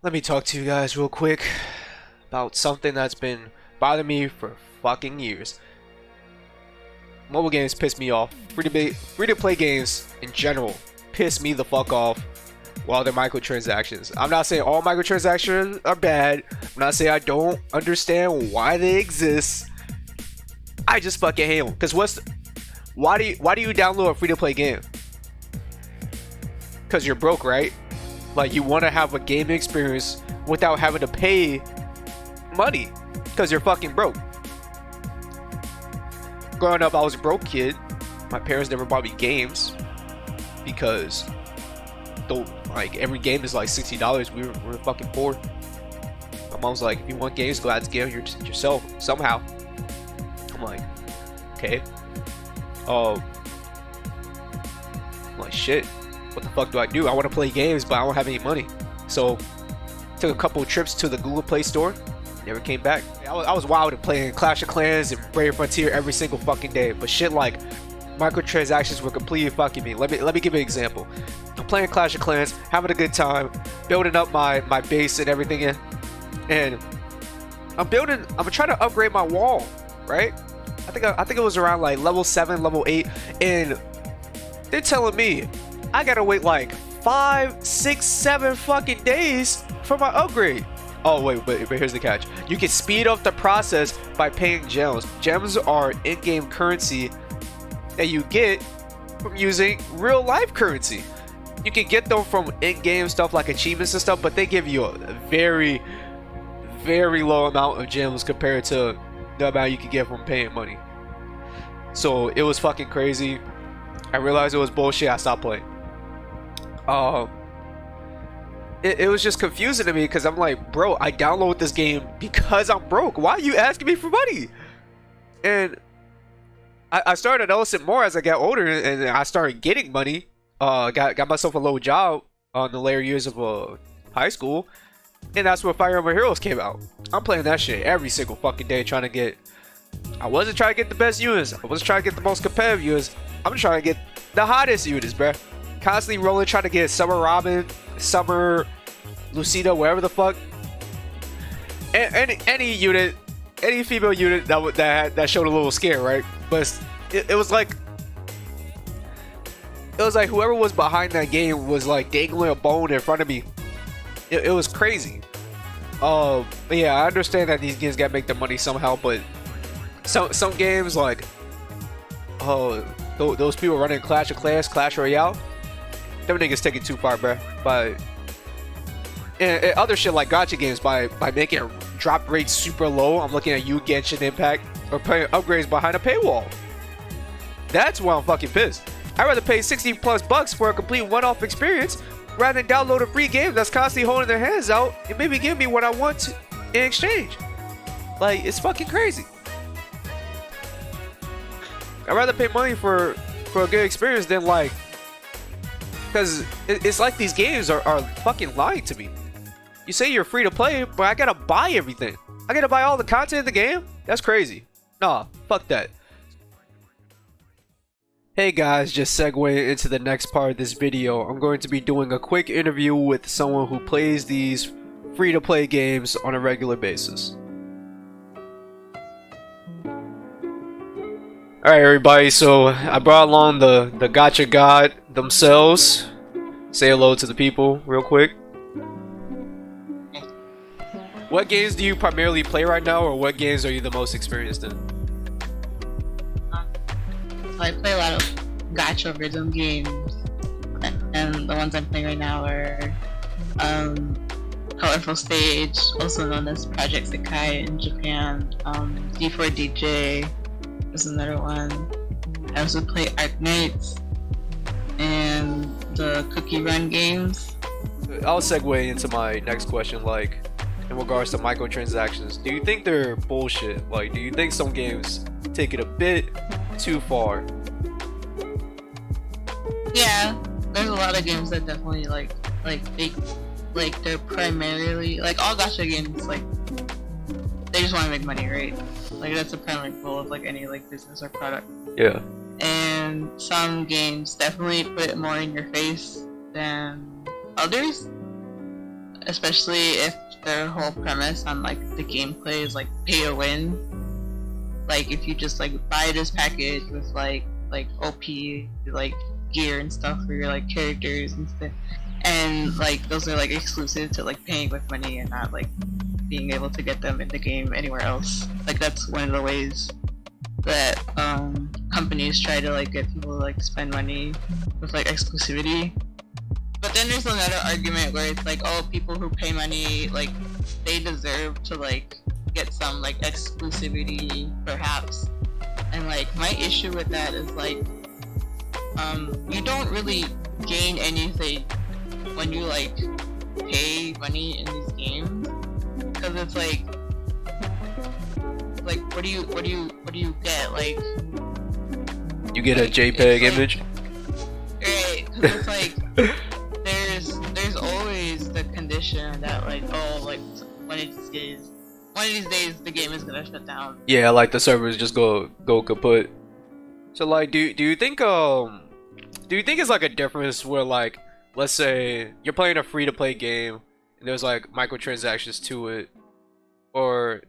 Let me talk to you guys real quick about something that's been bothering me for fucking years. Mobile games piss me off. Free to play games in general piss me the fuck off while they're microtransactions. I'm not saying all microtransactions are bad. I'm not saying I don't understand why they exist. I just fucking hate them. Cause why do you download a free to play game? Cause you're broke, right? Like you want to have a gaming experience without having to pay money because you're fucking broke. Growing up, I was a broke kid. My parents never bought me games because like every game is like $60. We were fucking poor. My mom's like, if you want games, go out to get them yourself somehow. I'm like, okay. I'm like, shit. What the fuck do I do? I want to play games, but I don't have any money. So, took a couple trips to the Google Play Store. Never came back. I was wild at playing Clash of Clans and Brave Frontier every single fucking day. But shit like microtransactions were completely fucking me. Let me give you an example. I'm playing Clash of Clans, having a good time, building up my base and everything in. And I'm trying to upgrade my wall, right? I think it was around like level 7, level 8, and they're telling me I gotta wait like 5, 6, 7 fucking days for my upgrade. Oh wait, but here's the catch. You can speed up the process by paying gems. Gems are in-game currency that you get from using real life currency. You can get them from in-game stuff like achievements and stuff, but they give you a very, very low amount of gems compared to the amount you can get from paying money. So it was fucking crazy. I realized it was bullshit. I stopped playing. It was just confusing to me because I'm like, bro, I downloaded this game because I'm broke. Why are you asking me for money? And I started noticing more as I got older, and I started getting money. Got myself a low job on the later years of high school, and that's where Fire Emblem Heroes came out. I'm playing that shit every single fucking day, trying to get. I wasn't trying to get the best units. I wasn't trying to get the most competitive units. I'm trying to get the hottest units, bruh. Constantly rolling, trying to get Summer Robin, Summer Lucina, wherever the fuck. Any unit, any female unit that showed a little scare, right? But it was like whoever was behind that game was like dangling a bone in front of me. It was crazy. Yeah, I understand that these games gotta make their money somehow, but some games like those people running Clash of Clans, Clash Royale, them niggas take it too far, bruh. But and other shit like gacha games by making drop rates super low. I'm looking at you, Genshin Impact, or playing upgrades behind a paywall. That's why I'm fucking pissed. I'd rather pay 60 plus bucks for a complete one-off experience rather than download a free game that's constantly holding their hands out and maybe give me what I want in exchange. Like, it's fucking crazy. I'd rather pay money for a good experience than like, because it's like these games are fucking lying to me. You say you're free to play, but I gotta buy everything. I gotta buy all the content in the game? That's crazy. Nah, fuck that. Hey guys, just segueing into the next part of this video, I'm going to be doing a quick interview with someone who plays these free to play games on a regular basis. Alright everybody, so I brought along the gacha god themselves. Say hello to the people real quick. What games do you primarily play right now, or what games are you the most experienced in? I play a lot of gacha rhythm games, and the ones I'm playing right now are Colorful Stage, also known as Project Sekai in Japan. D4DJ is another one. I also play Arknights and the Cookie Run games. I'll segue into my next question, like, in regards to microtransactions. Do you think they're bullshit? Like, do you think some games take it a bit too far? Yeah, there's a lot of games that definitely they're primarily like all gacha games, like they just want to make money, right? Like that's the primary goal of like any like business or product. Yeah. And some games definitely put it more in your face than others. especially if their whole premise on like the gameplay is like pay to win. Like if you just like buy this package with like OP like gear and stuff for your like characters and stuff, and like those are like exclusive to like paying with money and not like being able to get them in the game anywhere else. Like that's one of the ways that companies try to like get people to like spend money with like exclusivity. But then there's another argument where it's like, oh, people who pay money, like they deserve to like get some like exclusivity perhaps. And like my issue with that is like you don't really gain anything when you like pay money in these games, because it's like what do you get? Like you get a JPEG image, right? Because it's like there's always the condition that like, oh, like one of these days the game is gonna shut down. Yeah, like the servers just go kaput. So like, do you think it's like a difference where like, let's say you're playing a free to play game and there's like microtransactions to it, or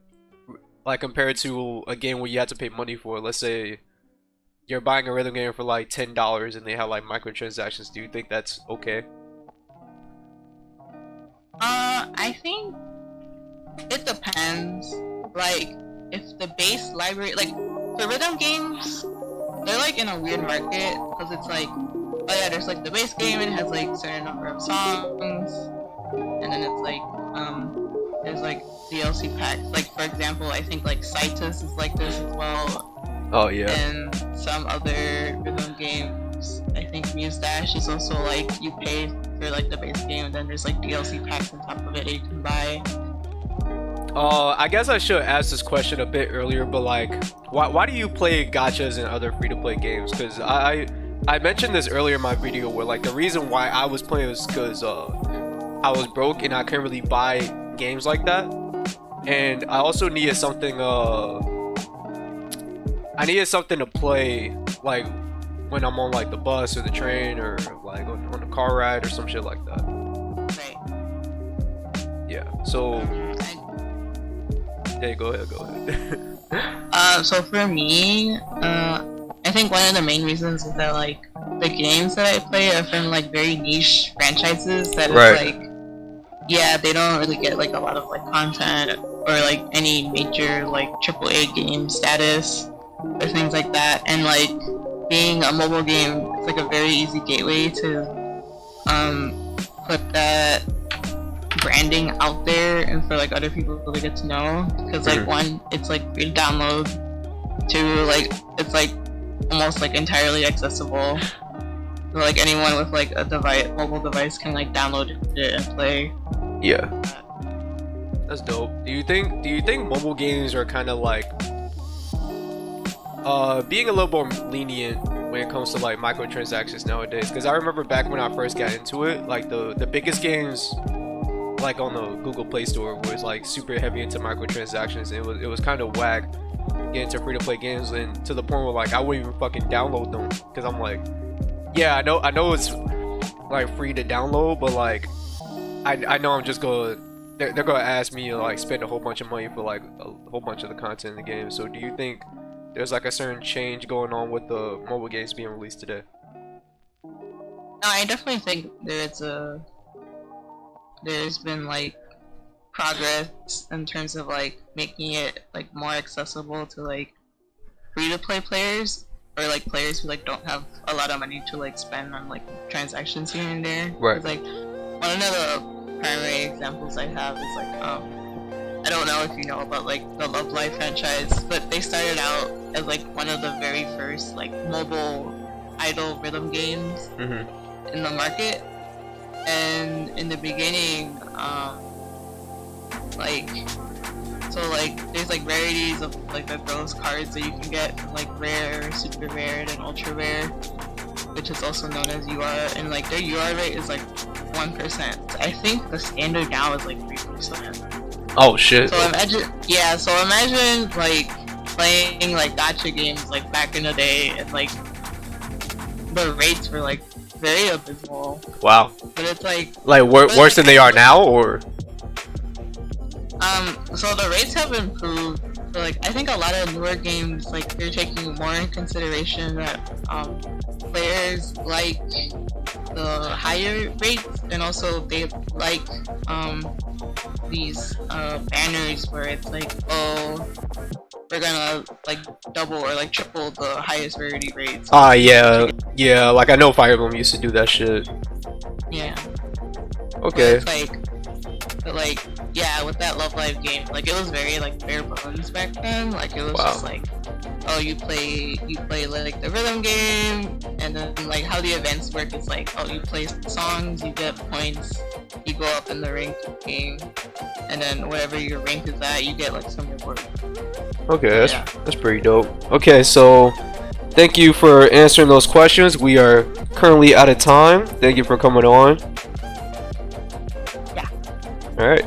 like compared to a game where you have to pay money for it? Let's say you're buying a rhythm game for like $10 and they have like microtransactions. Do you think that's okay? I think it depends. Like, if the base library, like, for rhythm games, they're like in a weird market, because it's like, oh yeah, there's like the base game, and it has like a certain number of songs, and then it's like, there's like DLC packs. Like, for example, I think like Citus is like this as well. Oh yeah. And some other rhythm games, I think Muse-Dash is also like, you pay for like the base game, and then there's like DLC packs on top of it that you can buy. I guess I should ask this question a bit earlier, but like, why do you play gachas and other free-to-play games? Because I mentioned this earlier in my video, where like the reason why I was playing was because I was broke and I couldn't really buy games like that, and I also needed something to play like when I'm on like the bus or the train, or like on a car ride or some shit like that. Right. Yeah. So. Yeah, go ahead. So for me, I think one of the main reasons is that like the games that I play are from like very niche franchises that right. is like, yeah, they don't really get like a lot of like content or like any major like AAA game status or things like that. And like being a mobile game, it's like a very easy gateway to put that branding out there and for like other people to get to know, because like one, it's like free to download, two, like it's like almost like entirely accessible, so like anyone with like a mobile device can like download it and play. Yeah, that's dope. Do you think mobile games are kind of like being a little more lenient when it comes to like microtransactions nowadays? Because I remember back when I first got into it, like the biggest games like on the Google Play Store was like super heavy into microtransactions, and it was kind of whack getting into free to play games, and to the point where like I wouldn't even fucking download them, because I'm like, yeah, I know it's like free to download, but like I know I'm just they're gonna ask me to like spend a whole bunch of money for like a whole bunch of the content in the game. So do you think there's like a certain change going on with the mobile games being released today? No, I definitely think there's been like progress in terms of like making it like more accessible to like free to play players, or like players who like don't have a lot of money to like spend on like transactions here and there. Right. Like one of the primary examples I have is like I don't know if you know about like the Love Live franchise, but they started out as like one of the very first like mobile idol rhythm games in the market. And in the beginning, there's like rarities of like the those cards that you can get, like rare, super rare, and ultra rare, which is also known as UR, and like their UR rate is like 1%. I think the standard now is like 3%. Oh shit. So imagine like playing like gacha games like back in the day, and like the rates were like very abysmal. Wow. But it's like Like worse than they are now, or? so the rates have improved. So like I think a lot of newer games, like they're taking more in consideration that players like the higher rates, and also they like these banners where it's like, oh, we're gonna like double or like triple the highest rarity rates. Ah, yeah. Like I know Fire Emblem used to do that shit. Yeah. Okay. But it's like yeah, with that Love Live game, like it was very like bare bones back then. Like it was just like, oh, you play like the rhythm game, and then like how the events work is like, oh, you play songs, you get points, you go up in the rank game, and then whatever your rank is at, you get like some reward. Okay, that's pretty dope. Okay, so thank you for answering those questions. We are currently out of time. Thank you for coming on. Yeah. All right.